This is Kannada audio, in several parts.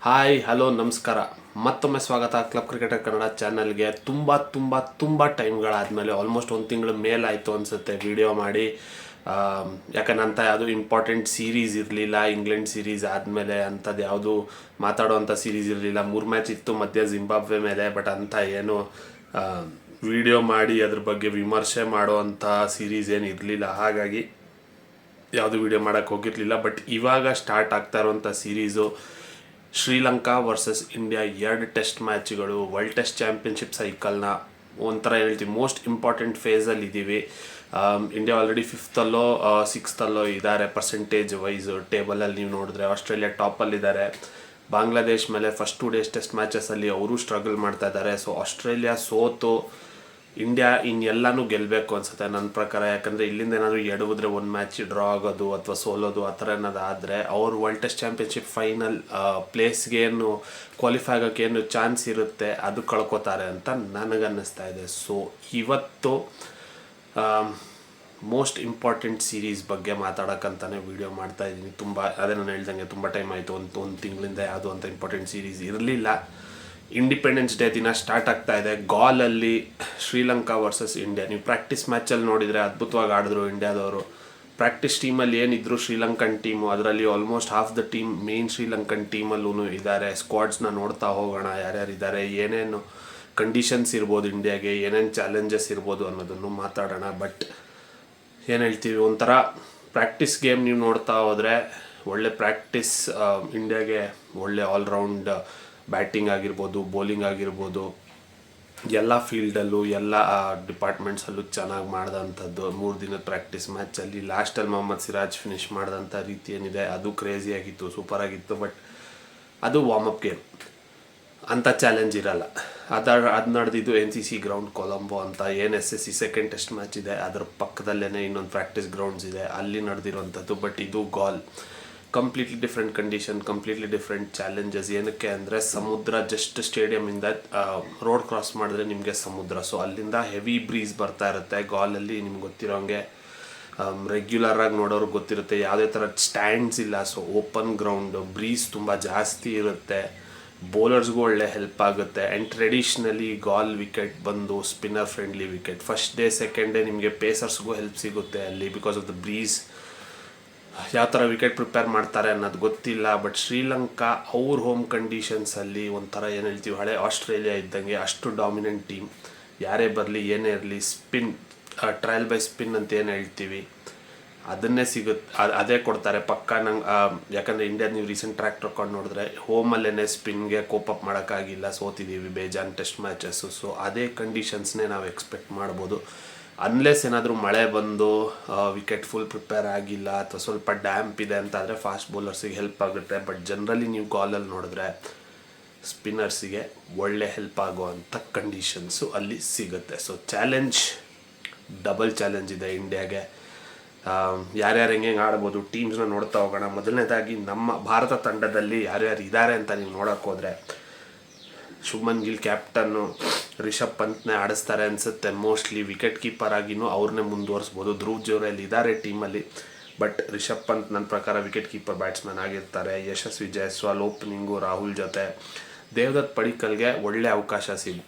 ಹಾಯ್ ಹಲೋ ನಮಸ್ಕಾರ. ಮತ್ತೊಮ್ಮೆ ಸ್ವಾಗತ ಕ್ಲಬ್ ಕ್ರಿಕೆಟರ್ ಕನ್ನಡ ಚಾನಲ್ಗೆ. ತುಂಬ ಟೈಮ್ಗಳಾದಮೇಲೆ ಆಲ್ಮೋಸ್ಟ್ ಒಂದು ತಿಂಗಳ ಮೇಲಾಯಿತು ಅನಿಸುತ್ತೆ ವಿಡಿಯೋ ಮಾಡಿ. ಯಾಕಂದ್ರೆ ಅಂಥ ಯಾವುದು ಇಂಪಾರ್ಟೆಂಟ್ ಸೀರೀಸ್ ಇರಲಿಲ್ಲ. ಇಂಗ್ಲೆಂಡ್ ಸೀರೀಸ್ ಆದಮೇಲೆ ಅಂಥದ್ದು ಯಾವುದು ಮಾತಾಡೋವಂಥ ಸೀರೀಸ್ ಇರಲಿಲ್ಲ. 3 ಮ್ಯಾಚ್ ಇತ್ತು ಮಧ್ಯ ಜಿಂಬಾಬ್ವೆ ಮೇಲೆ, ಬಟ್ ಅಂಥ ಏನು ವಿಡಿಯೋ ಮಾಡಿ ಅದ್ರ ಬಗ್ಗೆ ವಿಮರ್ಶೆ ಮಾಡುವಂಥ ಸೀರೀಸ್ ಏನು ಇರಲಿಲ್ಲ. ಹಾಗಾಗಿ ಯಾವುದು ವಿಡಿಯೋ ಮಾಡೋಕ್ಕೆ ಹೋಗಿರಲಿಲ್ಲ. ಬಟ್ ಇವಾಗ ಸ್ಟಾರ್ಟ್ ಆಗ್ತಾ ಇರುವಂಥ series Sri Lanka versus India. 2 test ಮ್ಯಾಚ್ಗಳು ವರ್ಲ್ಡ್ ಟೆಸ್ಟ್ ಚಾಂಪಿಯನ್ಶಿಪ್ ಸೈಕಲ್ನ ಒಂಥರ ಹೇಳ್ತೀವಿ ಮೋಸ್ಟ್ ಇಂಪಾರ್ಟೆಂಟ್ ಫೇಸಲ್ಲಿ ಇದ್ದೀವಿ. ಇಂಡಿಯಾ ಆಲ್ರೆಡಿ 5th-ಅಲ್ಲೋ 6th-ಅಲ್ಲೋ ಇದ್ದಾರೆ ಪರ್ಸೆಂಟೇಜ್ ವೈಸ್ ಟೇಬಲಲ್ಲಿ. ನೀವು ನೋಡಿದ್ರೆ ಆಸ್ಟ್ರೇಲಿಯಾ ಟಾಪಲ್ಲಿದ್ದಾರೆ. ಬಾಂಗ್ಲಾದೇಶ್ ಮೇಲೆ ಫಸ್ಟ್ 2 ಡೇಸ್ ಟೆಸ್ಟ್ ಮ್ಯಾಚಸಲ್ಲಿ ಅವರು ಸ್ಟ್ರಗಲ್ ಮಾಡ್ತಾ ಇದ್ದಾರೆ. ಸೊ ಆಸ್ಟ್ರೇಲಿಯಾ ಸೋತು ಇಂಡಿಯಾ ಇನ್ನೆಲ್ಲನೂ ಗೆಲ್ಲಬೇಕು ಅನಿಸುತ್ತೆ ನನ್ನ ಪ್ರಕಾರ. ಯಾಕಂದರೆ ಇಲ್ಲಿಂದ ಏನಾದರೂ ಎಡವಿದ್ರೆ ಒಂದು ಮ್ಯಾಚ್ ಡ್ರಾ ಆಗೋದು ಅಥವಾ ಸೋಲೋದು ಆ ಥರ ಏನಾದ್ರು ಆದರೆ ಅವರು ವರ್ಲ್ಡ್ ಟೆಸ್ಟ್ ಚಾಂಪಿಯನ್ಶಿಪ್ ಫೈನಲ್ ಪ್ಲೇಸ್ಗೆ ಏನು ಕ್ವಾಲಿಫೈ ಆಗೋಕ್ಕೆ ಏನು ಚಾನ್ಸ್ ಇರುತ್ತೆ ಅದು ಕಳ್ಕೊತಾರೆ ಅಂತ ನನಗನ್ನಿಸ್ತಾ ಇದೆ. ಸೊ ಇವತ್ತು ಮೋಸ್ಟ್ ಇಂಪಾರ್ಟೆಂಟ್ ಸೀರೀಸ್ ಬಗ್ಗೆ ಮಾತಾಡೋಕ್ಕಂತಲೇ ವೀಡಿಯೋ ಮಾಡ್ತಾ ಇದ್ದೀನಿ. ಅದೇ ನಾನು ಹೇಳ್ದಂಗೆ ತುಂಬ ಟೈಮ್ ಆಯಿತು. ಒಂದು ತಿಂಗಳಿಂದ ಯಾವುದೋ ಅಂತ ಇಂಪಾರ್ಟೆಂಟ್ ಸೀರೀಸ್ ಇರಲಿಲ್ಲ. ಇಂಡಿಪೆಂಡೆನ್ಸ್ ಡೇ ದಿನ ಸ್ಟಾರ್ಟ್ ಆಗ್ತಾ ಇದೆ. ಗಾಲಲ್ಲಿ ಶ್ರೀಲಂಕಾ ವರ್ಸಸ್ ಇಂಡಿಯಾ. ನೀವು ಪ್ರಾಕ್ಟೀಸ್ ಮ್ಯಾಚಲ್ಲಿ ನೋಡಿದರೆ ಅದ್ಭುತವಾಗಿ ಆಡಿದ್ರು ಇಂಡಿಯಾದವರು. ಪ್ರಾಕ್ಟೀಸ್ ಟೀಮಲ್ಲಿ ಏನಿದ್ರು ಶ್ರೀಲಂಕನ್ ಟೀಮು, ಅದರಲ್ಲಿ almost half the team main Sri Lankan ಟೀಮಲ್ಲೂ ಇದ್ದಾರೆ. ಸ್ಕ್ವಾಡ್ಸ್ನ ನೋಡ್ತಾ ಹೋಗೋಣ ಯಾರ್ಯಾರಿದ್ದಾರೆ, ಏನೇನು ಕಂಡೀಷನ್ಸ್ ಇರ್ಬೋದು ಇಂಡಿಯಾಗೆ, ಏನೇನು ಚಾಲೆಂಜಸ್ ಇರ್ಬೋದು ಅನ್ನೋದನ್ನು ಮಾತಾಡೋಣ. ಬಟ್ ಏನು ಹೇಳ್ತೀವಿ, ಒಂಥರ ಪ್ರಾಕ್ಟೀಸ್ ಗೇಮ್ ನೀವು ನೋಡ್ತಾ ಹೋದರೆ ಒಳ್ಳೆ ಪ್ರಾಕ್ಟೀಸ್. ಇಂಡಿಯಾಗೆ ಒಳ್ಳೆ ಆಲ್ರೌಂಡ್ ಬ್ಯಾಟಿಂಗ್ ಆಗಿರ್ಬೋದು, ಬೌಲಿಂಗ್ ಆಗಿರ್ಬೋದು, ಎಲ್ಲ ಫೀಲ್ಡಲ್ಲೂ ಎಲ್ಲ ಡಿಪಾರ್ಟ್ಮೆಂಟ್ಸಲ್ಲೂ ಚೆನ್ನಾಗಿ ಮಾಡಿದಂಥದ್ದು 3 ದಿನದ ಪ್ರಾಕ್ಟೀಸ್ ಮ್ಯಾಚಲ್ಲಿ. ಲಾಸ್ಟಲ್ಲಿ ಮೊಹಮ್ಮದ್ ಸಿರಾಜ್ ಫಿನಿಷ್ ಮಾಡಿದಂಥ ರೀತಿ ಏನಿದೆ ಅದು ಕ್ರೇಜಿಯಾಗಿತ್ತು, ಸೂಪರಾಗಿತ್ತು. ಬಟ್ ಅದು ವಾರ್ಮಪ್ ಗೇಮ್, ಅಂಥ ಚಾಲೆಂಜ್ ಇರಲ್ಲ. ಅದು ನಡೆದಿದ್ದು NCC ಗ್ರೌಂಡ್ ಕೊಲಂಬೋ ಅಂತ. SSC ಸೆಕೆಂಡ್ ಟೆಸ್ಟ್ ಮ್ಯಾಚ್ ಇದೆ, ಅದರ ಪಕ್ಕದಲ್ಲೇ ಇನ್ನೊಂದು ಪ್ರಾಕ್ಟೀಸ್ ಗ್ರೌಂಡ್ಸ್ ಇದೆ, ಅಲ್ಲಿ ನಡೆದಿರೋವಂಥದ್ದು. ಬಟ್ ಇದು Galle, completely different condition, completely different challenges. ಏನಕ್ಕೆ ಅಂದರೆ ಸಮುದ್ರ ಜಸ್ಟ್ ಸ್ಟೇಡಿಯಮಿಂದ ರೋಡ್ ಕ್ರಾಸ್ ಮಾಡಿದ್ರೆ ನಿಮಗೆ ಸಮುದ್ರ. ಸೊ ಅಲ್ಲಿಂದ ಹೆವಿ ಬ್ರೀಸ್ ಬರ್ತಾ ಇರುತ್ತೆ. ಗಾಲಲ್ಲಿ ನಿಮ್ಗೆ ಗೊತ್ತಿರೋಂಗೆ ರೆಗ್ಯುಲರಾಗಿ ನೋಡೋರಿಗೆ ಗೊತ್ತಿರುತ್ತೆ, ಯಾವುದೇ ಥರ ಸ್ಟ್ಯಾಂಡ್ಸ್ ಇಲ್ಲ. ಸೊ ಓಪನ್ ಗ್ರೌಂಡು, ಬ್ರೀಸ್ ತುಂಬ ಜಾಸ್ತಿ ಇರುತ್ತೆ, ಬೌಲರ್ಸ್ಗೂ ಒಳ್ಳೆ ಹೆಲ್ಪ್ ಆಗುತ್ತೆ. ಆ್ಯಂಡ್ ಟ್ರೆಡಿಷ್ನಲಿ ಗಾಲ್ ವಿಕೆಟ್ ಬಂದು spinner friendly wicket. First day second day ನಿಮಗೆ ಪೇಸರ್ಸ್ಗೂ ಹೆಲ್ಪ್ ಸಿಗುತ್ತೆ ಅಲ್ಲಿ, ಬಿಕಾಸ್ ಆಫ್ ದ ಬ್ರೀಸ್. ಯಾವ ಥರ ವಿಕೆಟ್ ಪ್ರಿಪೇರ್ ಮಾಡ್ತಾರೆ ಅನ್ನೋದು ಗೊತ್ತಿಲ್ಲ. ಬಟ್ ಶ್ರೀಲಂಕಾ ಅವ್ರ ಹೋಮ್ ಕಂಡೀಷನ್ಸಲ್ಲಿ ಒಂಥರ ಏನು ಹೇಳ್ತೀವಿ ಹಳೆ ಆಸ್ಟ್ರೇಲಿಯಾ ಇದ್ದಂಗೆ ಅಷ್ಟು ಡಾಮಿನೆಂಟ್ ಟೀಮ್. ಯಾರೇ ಬರಲಿ ಏನೇ ಇರಲಿ ಸ್ಪಿನ್, ಟ್ರಯಲ್ ಬೈ ಸ್ಪಿನ್ ಅಂತ ಏನು ಹೇಳ್ತೀವಿ ಅದನ್ನೇ ಅದೇ ಕೊಡ್ತಾರೆ ಪಕ್ಕ. ನಂಗೆ ಯಾಕಂದರೆ ಇಂಡಿಯಾ ನೀವು ರೀಸೆಂಟ್ ಟ್ರ್ಯಾಕ್ ರೆಕಾರ್ಡ್ ನೋಡಿದ್ರೆ ಹೋಮಲ್ಲೇ ಸ್ಪಿನ್ಗೆ ಕೋಪಪ್ ಮಾಡೋಕ್ಕಾಗಿಲ್ಲ, ಸೋತಿದ್ದೀವಿ ಬೇಜಾನ್ ಟೆಸ್ಟ್ ಮ್ಯಾಚಸ್ಸು. ಸೊ ಅದೇ ಕಂಡೀಷನ್ಸ್ನೇ ನಾವು ಎಕ್ಸ್ಪೆಕ್ಟ್ ಮಾಡ್ಬೋದು. ಅನ್ಲೆಸ್ ಏನಾದರೂ ಮಳೆ ಬಂದು ವಿಕೆಟ್ ಫುಲ್ ಪ್ರಿಪೇರ್ ಆಗಿಲ್ಲ ಅಥವಾ ಸ್ವಲ್ಪ ಡ್ಯಾಂಪ್ ಇದೆ ಅಂತ ಆದರೆ ಫಾಸ್ಟ್ ಬೌಲರ್ಸಿಗೆ ಹೆಲ್ಪ್ ಆಗುತ್ತೆ. ಬಟ್ ಜನರಲಿ ನೀವು ಗಾಲಲ್ಲಿ ನೋಡಿದ್ರೆ ಸ್ಪಿನ್ನರ್ಸಿಗೆ ಒಳ್ಳೆ ಹೆಲ್ಪ್ ಆಗುವಂಥ ಕಂಡೀಷನ್ಸು ಅಲ್ಲಿ ಸಿಗುತ್ತೆ. ಸೊ ಡಬಲ್ ಚಾಲೆಂಜ್ ಇದೆ ಇಂಡಿಯಾಗೆ. ಯಾರ್ಯಾರು ಹೆಂಗೆ ಆಡ್ಬೋದು ಟೀಮ್ಸ್ನ ನೋಡ್ತಾ ಹೋಗೋಣ. ಮೊದಲನೇದಾಗಿ ನಮ್ಮ ಭಾರತ ತಂಡದಲ್ಲಿ ಯಾರ್ಯಾರು ಇದ್ದಾರೆ ಅಂತ ನೀವು ನೋಡೋಕ್ಕೆ ಹೋದರೆ, ಶುಭ್ಮನ್ ಗಿಲ್ ಕ್ಯಾಪ್ಟನ್ನು, ರಿಷಬ್ ಪಂತ್ನೇ ಆಡಿಸ್ತಾರೆ ಅನಿಸುತ್ತೆ ಮೋಸ್ಟ್ಲಿ. ವಿಕೆಟ್ ಕೀಪರ್ ಆಗಿನೂ ಅವ್ರನ್ನೇ ಮುಂದುವರಿಸ್ಬೋದು. ಧ್ರುವ್ ಜೋರಲ್ಲಿ ಇದ್ದಾರೆ ಟೀಮಲ್ಲಿ. ಬಟ್ ರಿಷಬ್ ಪಂತ್ ನನ್ನ ಪ್ರಕಾರ ವಿಕೆಟ್ ಕೀಪರ್ ಬ್ಯಾಟ್ಸ್ಮನ್ ಆಗಿರ್ತಾರೆ. ಯಶಸ್ವಿ ಜೈಸ್ವಾಲ್ ಓಪನಿಂಗು ರಾಹುಲ್ ಜೊತೆ. ದೇವದತ್ ಪಡಿಕ್ಕಲ್ಗೆ ಒಳ್ಳೆ ಅವಕಾಶ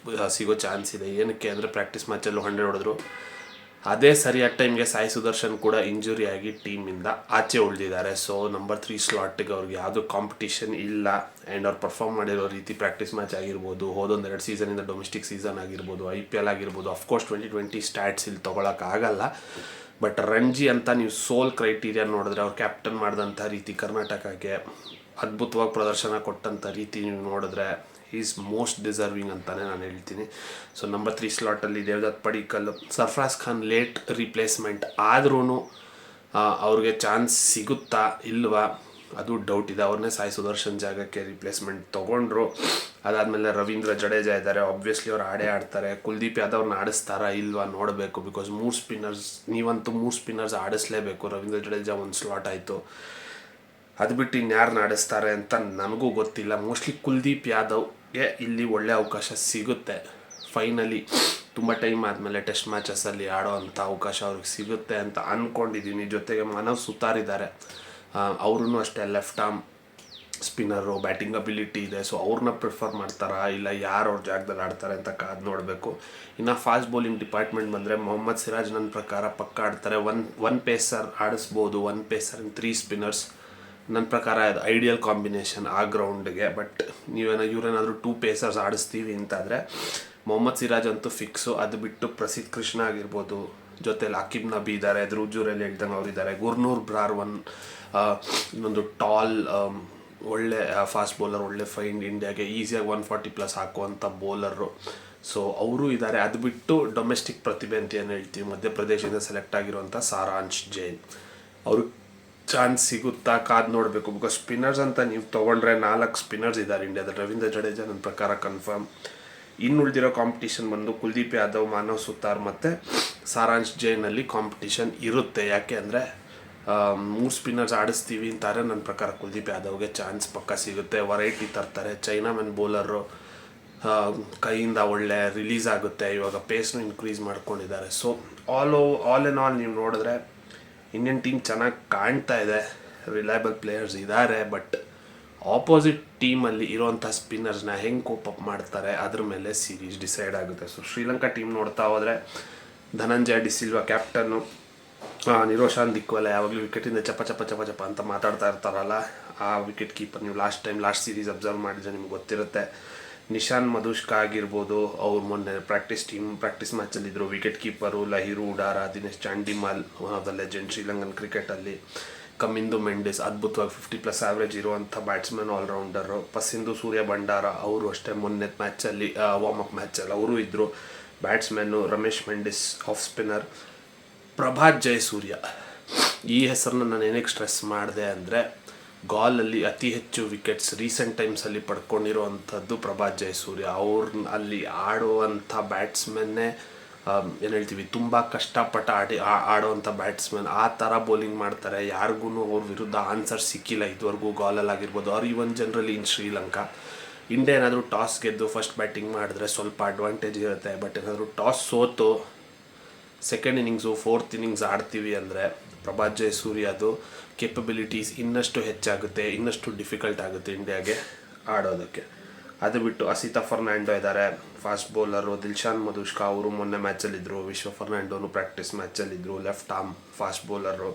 ಸಿಗೋ ಚಾನ್ಸ್ ಇದೆ. ಏನಕ್ಕೆ ಅಂದರೆ ಪ್ರಾಕ್ಟೀಸ್ ಮ್ಯಾಚಲ್ಲೂ 100 ಹೊಡೆದ್ರು. ಅದೇ ಸರಿಯಾದ ಟೈಮ್ಗೆ ಸಾಯಿ ಸುದರ್ಶನ್ ಕೂಡ ಇಂಜುರಿ ಆಗಿ ಟೀಮಿಂದ ಆಚೆ ಉಳಿದಿದ್ದಾರೆ. ಸೊ ನಂಬರ್ 3 ಸ್ಲಾಟಿಗೆ ಅವ್ರಿಗೆ ಯಾವುದೂ ಕಾಂಪಿಟೇಷನ್ ಇಲ್ಲ. ಆ್ಯಂಡ್ ಅವ್ರು ಪರ್ಫಾರ್ಮ್ ಮಾಡಿರೋ ರೀತಿ ಪ್ರಾಕ್ಟೀಸ್ ಮ್ಯಾಚ್ ಆಗಿರ್ಬೋದು, ಹೋದೊಂದು 2 ಸೀಸನಿಂದ ಡೊಮೆಸ್ಟಿಕ್ ಸೀಸನ್ ಆಗಿರ್ಬೋದು, IPL ಆಗಿರ್ಬೋದು. ಅಫ್ಕೋರ್ಸ್ 2020 ಸ್ಟ್ಯಾಟ್ಸ್ ಇಲ್ಲಿ ತೊಗೊಳಕ್ಕಾಗಲ್ಲ. ಬಟ್ ರಣಜಿ ಅಂತ ನೀವು ಸೋಲ್ ಕ್ರೈಟೀರಿಯಾ ನೋಡಿದ್ರೆ ಅವ್ರು ಕ್ಯಾಪ್ಟನ್ ಮಾಡಿದಂಥ ರೀತಿ, ಕರ್ನಾಟಕಕ್ಕೆ ಅದ್ಭುತವಾಗಿ ಪ್ರದರ್ಶನ ಕೊಟ್ಟಂಥ ರೀತಿ ನೀವು ನೋಡಿದ್ರೆ ಈಸ್ ಮೋಸ್ಟ್ ಡಿಸರ್ವಿಂಗ್ ಅಂತಲೇ ನಾನು ಹೇಳ್ತೀನಿ. ಸೊ ನಂಬರ್ 3 ಸ್ಲಾಟಲ್ಲಿ ದೇವದತ್ ಪಡಿಕ್ಕಲ್. ಸರ್ಫರಾಜ್ ಖಾನ್ ಲೇಟ್ ರಿಪ್ಲೇಸ್ಮೆಂಟ್ ಆದ್ರೂ ಅವ್ರಿಗೆ ಚಾನ್ಸ್ ಸಿಗುತ್ತಾ ಇಲ್ವಾ ಅದು ಡೌಟ್ ಇದೆ. ಅವ್ರನ್ನೇ ಸಾಯಿ ಸುದರ್ಶನ್ ಜಾಗಕ್ಕೆ ರಿಪ್ಲೇಸ್ಮೆಂಟ್ ತೊಗೊಂಡ್ರು. ಅದಾದಮೇಲೆ ರವೀಂದ್ರ ಜಡೇಜಾ ಇದ್ದಾರೆ. ಆಬ್ವಿಯಸ್ಲಿ ಅವ್ರು ಆಡ್ತಾರೆ. ಕುಲ್ದೀಪ್ ಯಾದವ್ರನ್ನ ಆಡಿಸ್ತಾರಾ ಇಲ್ವಾ ನೋಡಬೇಕು. ಬಿಕಾಸ್ 3 ಸ್ಪಿನ್ನರ್ಸ್, ನೀವಂತೂ 3 ಸ್ಪಿನ್ನರ್ಸ್ ಆಡಿಸ್ಲೇಬೇಕು. ರವೀಂದ್ರ ಜಡೇಜಾ ಒಂದು ಸ್ಲಾಟ್ ಆಯಿತು, ಅದು ಬಿಟ್ಟು ಇನ್ಯಾರನ್ನ ಆಡಿಸ್ತಾರೆ ಅಂತ ನನಗೂ ಗೊತ್ತಿಲ್ಲ. ಮೋಸ್ಟ್ಲಿ ಕುಲ್ದೀಪ್ ಯಾದವ್ಗೆ ಇಲ್ಲಿ ಒಳ್ಳೆ ಅವಕಾಶ ಸಿಗುತ್ತೆ. ಫೈನಲಿ ತುಂಬ ಟೈಮ್ ಆದಮೇಲೆ ಟೆಸ್ಟ್ ಮ್ಯಾಚಸಲ್ಲಿ ಆಡೋ ಅಂಥ ಅವಕಾಶ ಅವ್ರಿಗೆ ಸಿಗುತ್ತೆ ಅಂತ ಅಂದ್ಕೊಂಡಿದ್ದೀನಿ. ಜೊತೆಗೆ ಮನವ್ ಸುತಾರ್ ಇದ್ದಾರೆ, ಅವ್ರೂ ಅಷ್ಟೇ left arm spinner, batting ability ಇದೆ. ಸೊ ಅವ್ರನ್ನ ಪ್ರಿಫರ್ ಮಾಡ್ತಾರಾ ಇಲ್ಲ ಯಾರು ಅವ್ರ ಜಾಗದಲ್ಲಿ ಆಡ್ತಾರೆ ಅಂತ ಕಾದು ನೋಡಬೇಕು. ಇನ್ನು ಫಾಸ್ಟ್ ಬೌಲಿಂಗ್ ಡಿಪಾರ್ಟ್ಮೆಂಟ್ ಬಂದರೆ ಮೊಹಮ್ಮದ್ ಸಿರಾಜ್ ನನ್ನ ಪ್ರಕಾರ ಪಕ್ಕ ಆಡ್ತಾರೆ. ಒನ್ ಪೇಸರ್ ಆಡಿಸ್ಬೋದು, 1 ಪೇಸರ್ ಆ್ಯಂಡ್ 3 ಸ್ಪಿನ್ನರ್ಸ್ ನನ್ನ ಪ್ರಕಾರ ಅದು ಐಡಿಯಲ್ ಕಾಂಬಿನೇಷನ್ ಆ ಗ್ರೌಂಡ್ಗೆ. ಬಟ್ ಇವರೇನಾದರೂ 2 ಪೇಸರ್ಸ್ ಆಡಿಸ್ತೀವಿ ಅಂತಾದರೆ ಮೊಹಮ್ಮದ್ ಸಿರಾಜ್ ಅಂತೂ ಫಿಕ್ಸು. ಅದು ಬಿಟ್ಟು ಪ್ರಸಿದ್ಧ ಕೃಷ್ಣ ಆಗಿರ್ಬೋದು, ಜೊತೆಲಿ ಅಕಿಬ್ ನಬಿ ಇದ್ದಾರೆ, ರುಜೂರಲ್ಲಿ ಹೇಳ್ದಂಗೆ ಅವರಿದ್ದಾರೆ, ಗುರ್ನೂರ್ ಬ್ರಾರ್ ಇನ್ನೊಂದು ಟಾಲ್ ಒಳ್ಳೆ ಫಾಸ್ಟ್ ಬೌಲರ್, ಒಳ್ಳೆ ಫೈಂಡ್, ಇಂಡಿಯಾಗೆ ಈಸಿಯಾಗಿ 140+ ಹಾಕುವಂಥ ಬೌಲರು. ಸೊ ಅವರು ಇದ್ದಾರೆ. ಅದು ಬಿಟ್ಟು ಡೊಮೆಸ್ಟಿಕ್ ಪ್ರತಿಭೆ ಅಂತ ಏನು ಹೇಳ್ತೀವಿ, ಮಧ್ಯಪ್ರದೇಶದಿಂದ ಸೆಲೆಕ್ಟ್ ಆಗಿರುವಂಥ ಸಾರಾಂಶ್ ಜೈನ್, ಅವರು ಚಾನ್ಸ್ ಸಿಗುತ್ತಾ ಕಾದು ನೋಡಬೇಕು. ಬಿಕಾಸ್ ಸ್ಪಿನ್ನರ್ಸ್ ಅಂತ ನೀವು ತೊಗೊಂಡ್ರೆ 4 ಸ್ಪಿನ್ನರ್ಸ್ ಇದ್ದಾರೆ ಇಂಡಿಯಾದಲ್ಲಿ. ರವೀಂದ್ರ ಜಡೇಜಾ ನನ್ನ ಪ್ರಕಾರ ಕನ್ಫರ್ಮ್. ಇನ್ನು ಉಳಿದಿರೋ ಕಾಂಪಿಟೇಷನ್ ಬಂದು ಕುಲ್ದೀಪ್ ಯಾದವ್, ಮಾನವ್ ಸುತಾರ್ ಮತ್ತು ಸಾರಾಂಶ್ ಜೈನಲ್ಲಿ ಕಾಂಪಿಟೇಷನ್ ಇರುತ್ತೆ. ಯಾಕೆ ಅಂದರೆ 3 ಸ್ಪಿನ್ನರ್ಸ್ ಆಡಿಸ್ತೀವಿ ಅಂತಾರೆ. ನನ್ನ ಪ್ರಕಾರ ಕುಲ್ದೀಪ್ ಯಾದವ್ಗೆ ಚಾನ್ಸ್ ಪಕ್ಕ ಸಿಗುತ್ತೆ. ವೆರೈಟಿ ತರ್ತಾರೆ. ಚೈನಾಮನ್ ಬೌಲರು, ಕೈಯಿಂದ ಒಳ್ಳೆ ರಿಲೀಸ್ ಆಗುತ್ತೆ. ಇವಾಗ ಪೇಸ್ನು ಇನ್ಕ್ರೀಸ್ ಮಾಡ್ಕೊಂಡಿದ್ದಾರೆ. ಸೊ ಆಲ್ ಇನ್ ಆಲ್ ನೀವು ನೋಡಿದ್ರೆ ಇಂಡಿಯನ್ ಟೀಮ್ ಚೆನ್ನಾಗಿ ಕಾಣ್ತಾ ಇದೆ, ರಿಲಯಬಲ್ ಪ್ಲೇಯರ್ಸ್ ಇದ್ದಾರೆ. ಬಟ್ ಆಪೋಸಿಟ್ ಟೀಮಲ್ಲಿ ಇರೋವಂಥ ಸ್ಪಿನ್ನರ್ಸ್ನ ಹೆಂಗೆ ಕೋಪ್ ಅಪ್ ಮಾಡ್ತಾರೆ ಅದ್ರ ಮೇಲೆ ಸೀರೀಸ್ ಡಿಸೈಡ್ ಆಗುತ್ತೆ. ಸೊ ಶ್ರೀಲಂಕಾ ಟೀಮ್ ನೋಡ್ತಾ ಹೋದರೆ ಧನಂಜಯ ಡಿಸಿಲ್ವಾ ಕ್ಯಾಪ್ಟನ್ನು, ನಿರೋಶಾನ್ ದಿಕ್ವಲೆ ಯಾವಾಗಲೂ ವಿಕೆಟಿಂದ ಚಪ ಅಂತ ಮಾತಾಡ್ತಾ ಇರ್ತಾರಲ್ಲ, ಆ ವಿಕೆಟ್ ಕೀಪರ್. ನೀವು ಲಾಸ್ಟ್ ಸೀರೀಸ್ ಅಬ್ಸರ್ವ್ ಮಾಡಿದ್ರೆ ನಿಮ್ಗೆ ಗೊತ್ತಿರುತ್ತೆ. ನಿಶಾನ್ ಮಧುಷ್ಕಾ ಆಗಿರ್ಬೋದು, ಅವ್ರು ಮೊನ್ನೆ ಪ್ರಾಕ್ಟೀಸ್ ಮ್ಯಾಚಲ್ಲಿದ್ದರು. Wicket keeper ಲಹಿರು Udara, Dinesh Chandimal, one of the legend Sri Lankan ಕ್ರಿಕೆಟಲ್ಲಿ. ಕಮಿಂದು ಮೆಂಡಿಸ್ ಅದ್ಭುತವಾಗಿ 50+ ಆವ್ರೇಜ್ ಇರುವಂಥ ಬ್ಯಾಟ್ಸ್ಮನ್, ಆಲ್ರೌಂಡರು. ಪಸಿಂದು ಸೂರ್ಯ ಭಂಡಾರ ಅವರು ಅಷ್ಟೇ ಮೊನ್ನೆ ಮ್ಯಾಚಲ್ಲಿ ವಾರ್ಮಪ್ ಮ್ಯಾಚಲ್ಲಿ ಅವರು ಇದ್ದರು batsman. Ramesh Mendis off spinner. Prabath Jayasuriya, ಈ ಹೆಸರನ್ನ ನಾನು ಏನಕ್ಕೆ ಸ್ಟ್ರೆಸ್ ಮಾಡಿದೆ ಅಂದರೆ ಗಾಲಲ್ಲಿ ಅತಿ ಹೆಚ್ಚು ವಿಕೆಟ್ಸ್ ರೀಸೆಂಟ್ ಟೈಮ್ಸಲ್ಲಿ ಪಡ್ಕೊಂಡಿರೋವಂಥದ್ದು ಪ್ರಭಾತ್ ಜಯಸೂರ್ಯ. ಅವ್ರನ್ನ ಅಲ್ಲಿ ಆಡುವಂಥ ಬ್ಯಾಟ್ಸ್ಮನ್ನೇ ಏನು ಹೇಳ್ತೀವಿ, ತುಂಬ ಕಷ್ಟಪಟ್ಟು ಆಡುವಂಥ ಬ್ಯಾಟ್ಸ್ಮನ್. ಆ ಥರ ಬೌಲಿಂಗ್ ಮಾಡ್ತಾರೆ. ಯಾರಿಗೂ ಅವ್ರ ವಿರುದ್ಧ ಆನ್ಸರ್ ಸಿಕ್ಕಿಲ್ಲ ಇದುವರೆಗೂ, ಗಾಲಲ್ಲಾಗಿರ್ಬೋದು ಅವ್ರು ಇವನ್ ಜನರಲಿ ಇನ್ ಶ್ರೀಲಂಕಾ. ಇಂಡಿಯಾ ಏನಾದರೂ ಟಾಸ್ ಗೆದ್ದು ಫಸ್ಟ್ ಬ್ಯಾಟಿಂಗ್ ಮಾಡಿದ್ರೆ ಸ್ವಲ್ಪ ಅಡ್ವಾಂಟೇಜ್ ಇರುತ್ತೆ. ಬಟ್ ಏನಾದರೂ ಟಾಸ್ ಸೋತು ಸೆಕೆಂಡ್ ಇನ್ನಿಂಗ್ಸು, 4th ಇನ್ನಿಂಗ್ಸ್ ಆಡ್ತೀವಿ ಅಂದರೆ ಪ್ರಭಾತ್ ಜಯಸೂರ್ಯದು ಕೇಪಬಿಲಿಟೀಸ್ ಇನ್ನಷ್ಟು ಹೆಚ್ಚಾಗುತ್ತೆ, ಇನ್ನಷ್ಟು ಡಿಫಿಕಲ್ಟ್ ಆಗುತ್ತೆ ಇಂಡಿಯಾಗೆ ಆಡೋದಕ್ಕೆ. ಅದು ಬಿಟ್ಟು ಅಸಿತಾ ಫರ್ನಾಂಡೋ ಇದ್ದಾರೆ, ಫಾಸ್ಟ್ ಬೌಲರು. ದಿಲ್ಶಾನ್ ಮಧುಷ್ಕಾ ಅವರು ಮೊನ್ನೆ ಮ್ಯಾಚಲ್ಲಿದ್ದರು. ವಿಶ್ವ ಫರ್ನಾಂಡೋನು ಪ್ರಾಕ್ಟೀಸ್ ಮ್ಯಾಚಲ್ಲಿದ್ದರು, left arm fast bowler.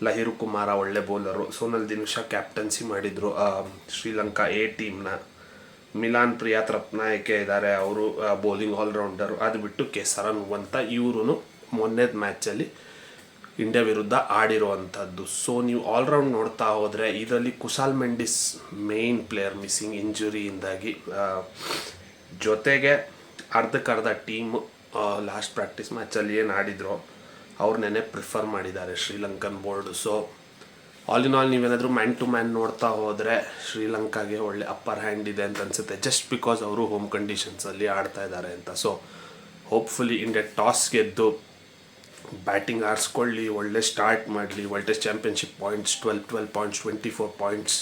Lahiru Kumara ಒಳ್ಳೆ ಬೌಲರು. ಸೋನಲ್ ದಿನುಷಾ ಕ್ಯಾಪ್ಟನ್ಸಿ ಮಾಡಿದರು ಶ್ರೀಲಂಕಾ ಎ ಟೀಮ್ನ. ಮಿಲಾನ್ ಪ್ರಿಯಾತ್ ರತ್ನಾಯಕೆ ಇದ್ದಾರೆ, ಅವರು ಬೌಲಿಂಗ್ ಆಲ್ರೌಂಡರು. ಅದು ಬಿಟ್ಟು ಕೆಸರನ್ ಅಂತ ಇವರು ಮೊನ್ನೆ ಮ್ಯಾಚಲ್ಲಿ ಇಂಡಿಯಾ ವಿರುದ್ಧ ಆಡಿರುವಂಥದ್ದು. ಸೊ ನೀವು ಆಲ್ರೌಂಡ್ ನೋಡ್ತಾ ಹೋದರೆ ಇದರಲ್ಲಿ ಕುಸಾಲ್ ಮೆಂಡಿಸ್ ಮೇಯ್ನ್ ಪ್ಲೇಯರ್ ಮಿಸ್ಸಿಂಗ್ ಇಂಜುರಿಯಿಂದಾಗಿ. ಜೊತೆಗೆ ಅರ್ಧಕ್ಕರ್ಧ ಟೀಮು ಲಾಸ್ಟ್ ಪ್ರಾಕ್ಟೀಸ್ ಮ್ಯಾಚಲ್ಲಿ ಏನು ಆಡಿದ್ರು ಅವ್ರನ್ನೇ ಪ್ರಿಫರ್ ಮಾಡಿದ್ದಾರೆ Sri Lankan board. So all in all ನೀವೇನಾದರೂ ಮ್ಯಾನ್ ಟು ಮ್ಯಾನ್ ನೋಡ್ತಾ ಹೋದರೆ ಶ್ರೀಲಂಕಾಗೆ ಒಳ್ಳೆ ಅಪ್ಪರ್ ಹ್ಯಾಂಡ್ ಇದೆ ಅಂತ ಅನಿಸುತ್ತೆ, ಜಸ್ಟ್ ಬಿಕಾಸ್ ಅವರು ಹೋಮ್ ಕಂಡೀಷನ್ಸಲ್ಲಿ ಆಡ್ತಾ ಇದ್ದಾರೆ ಅಂತ. ಸೊ ಹೋಪ್ಫುಲಿ ಇಂಡಿಯಾ ಟಾಸ್ ಗೆದ್ದು ಬ್ಯಾಟಿಂಗ್ ಆರಿಸ್ಕೊಳ್ಳಿ, ಒಳ್ಳೆ ಸ್ಟಾರ್ಟ್ ಮಾಡಲಿ. World test championship points 12 points, 24 points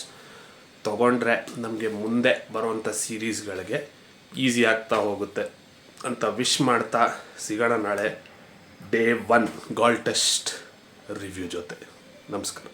ತೊಗೊಂಡ್ರೆ ನಮಗೆ ಮುಂದೆ ಬರುವಂಥ ಸೀರೀಸ್ಗಳಿಗೆ ಈಸಿ ಆಗ್ತಾ ಹೋಗುತ್ತೆ ಅಂತ ವಿಶ್ ಮಾಡ್ತಾ ಸಿಗೋಣ ನಾಳೆ Day 1 ಗಾಲ್ ಟೆಸ್ಟ್ ರಿವ್ಯೂ ಜೊತೆ. ನಮಸ್ಕಾರ.